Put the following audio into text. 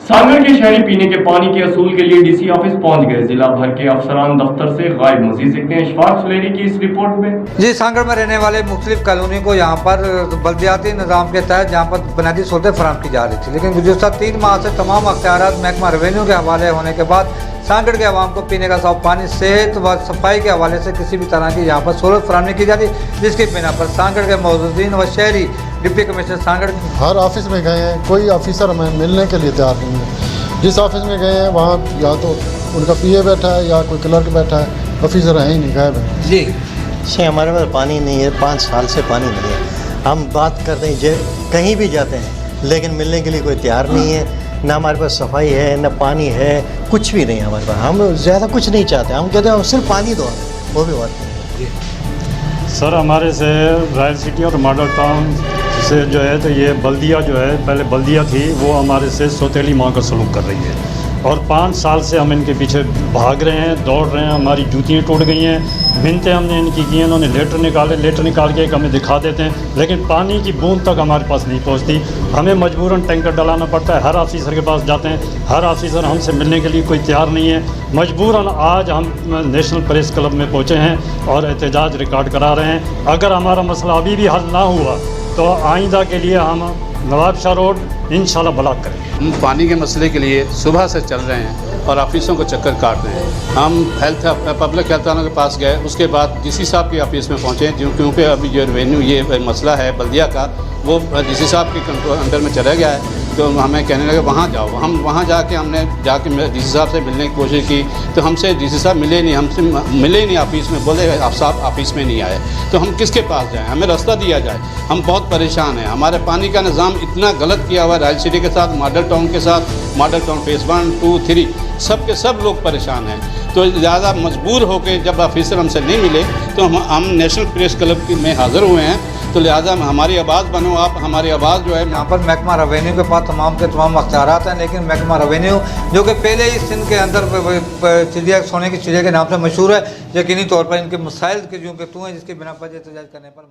سانگڑ کے شہری پینے کے پانی کے اصول کے لیے ڈی سی آفس پہنچ گئے، ضلع بھر کے افسران دفتر سے غائب۔ مزید دیکھتے ہیں اشفاق سلیری کی اس رپورٹ میں۔ جی، سانگڑ میں رہنے والے مختلف کالونی کو یہاں پر بلدیاتی نظام کے تحت جہاں پر بنیادی سہولتیں فراہم کی جا رہی تھی، لیکن گزشتہ 3 ماہ سے تمام اختیارات محکمہ ریونیو کے حوالے ہونے کے بعد سانگڑ کے عوام کو پینے کا صاف پانی، صحت و صفائی کے حوالے سے کسی بھی طرح کی یہاں پر سہولت فراہم نہیں کی جاتی، جس کی بنا پر سانگڑ کے موجودین و شہری ڈپٹی کمشنر سانگڑ ہر آفس میں گئے ہیں، کوئی آفیسر ہمیں ملنے کے لیے تیار نہیں ہے۔ جس آفس میں گئے ہیں وہاں یا تو ان کا پی اے بیٹھا ہے یا کوئی کلرک بیٹھا ہے، آفیسر ہیں ہی نہیں، غائب ہیں۔ جی ہمارے پاس پانی نہیں ہے، 5 سال سے پانی نہیں ہے۔ ہم بات کرتے ہیں کہیں بھی جاتے ہیں لیکن ملنے کے لیے کوئی تیار نہیں ہے، نہ ہمارے پاس صفائی ہے نہ پانی ہے، کچھ بھی نہیں ہمارے پاس۔ ہم زیادہ کچھ نہیں چاہتے، ہم کہتے ہیں صرف پانی دو، وہ بھی بات نہیں۔ سر ہمارے سے رائل سٹی اور ماڈل ٹاؤن سے جو ہے تو یہ بلدیہ جو ہے، پہلے بلدیہ تھی، وہ ہمارے سے سوتیلی ماں کا سلوک کر رہی ہے، اور 5 سال سے ہم ان کے پیچھے بھاگ رہے ہیں، دوڑ رہے ہیں۔ ہماری جوتیاں ٹوٹ گئی ہیں، منتیں ہم نے ان کی ہیں، انہوں نے لیٹر نکال کے ایک ہمیں دکھا دیتے ہیں، لیکن پانی کی بوند تک ہمارے پاس نہیں پہنچتی۔ ہمیں مجبوراً ٹینکر ڈلانا پڑتا ہے، ہر آفیسر کے پاس جاتے ہیں، ہر آفیسر ہم سے ملنے کے لیے کوئی تیار نہیں ہے۔ مجبوراً آج ہم نیشنل پریس کلب میں پہنچے ہیں اور احتجاج ریکارڈ کرا رہے ہیں۔ اگر ہمارا مسئلہ ابھی بھی حل نہ ہوا تو آئندہ کے لیے ہم نواب شاہ روڈ انشاءاللہ بلاک کریں گے۔ ہم پانی کے مسئلے کے لیے صبح سے چل رہے ہیں اور آفیسوں کو چکر کاٹ رہے ہیں۔ ہم پبلک ہیلتھ والوں کے پاس گئے، اس کے بعد ڈی سی صاحب کی آفس میں پہنچے، کیونکہ ابھی جو ریونیو یہ مسئلہ ہے بلدیہ کا، وہ ڈی سی صاحب کے کنٹرول انڈر میں چلا گیا ہے، تو ہمیں کہنے لگے وہاں جاؤ۔ ہم وہاں جا کے ہم نے ڈی سی صاحب سے ملنے کی کوشش کی، تو ہم سے ڈی سی صاحب ملے نہیں، ہم سے ملے ہی نہیں آفس میں، بولے آپ صاحب آفس میں نہیں آئے، تو ہم کس کے پاس جائیں؟ ہمیں راستہ دیا جائے۔ ہم بہت پریشان ہیں، ہمارے پانی کا نظام اتنا غلط کیا ہوا ہے رائل سٹی کے ساتھ، ماڈل ٹاؤن کے ساتھ، ماڈل ٹاؤن فیز 1 2 3 سب کے سب لوگ پریشان ہیں۔ تو زیادہ مجبور ہو کے جب آفیسر ہم سے نہیں ملے تو ہم نیشنل پریس کلب میں حاضر ہوئے ہیں، تو لہٰذا ہماری آواز بنو، آپ ہماری آواز جو ہے۔ یہاں پر محکمہ ریونیو کے پاس تمام اختیارات ہیں، لیکن محکمہ ریونیو جو کہ پہلے ہی سندھ کے اندر سونے کی چڑیا کے نام سے مشہور ہے، یقینی طور پر ان کے مسائل کے جو کہ تو ہیں، جس کی بنا پر احتجاج کرنے پر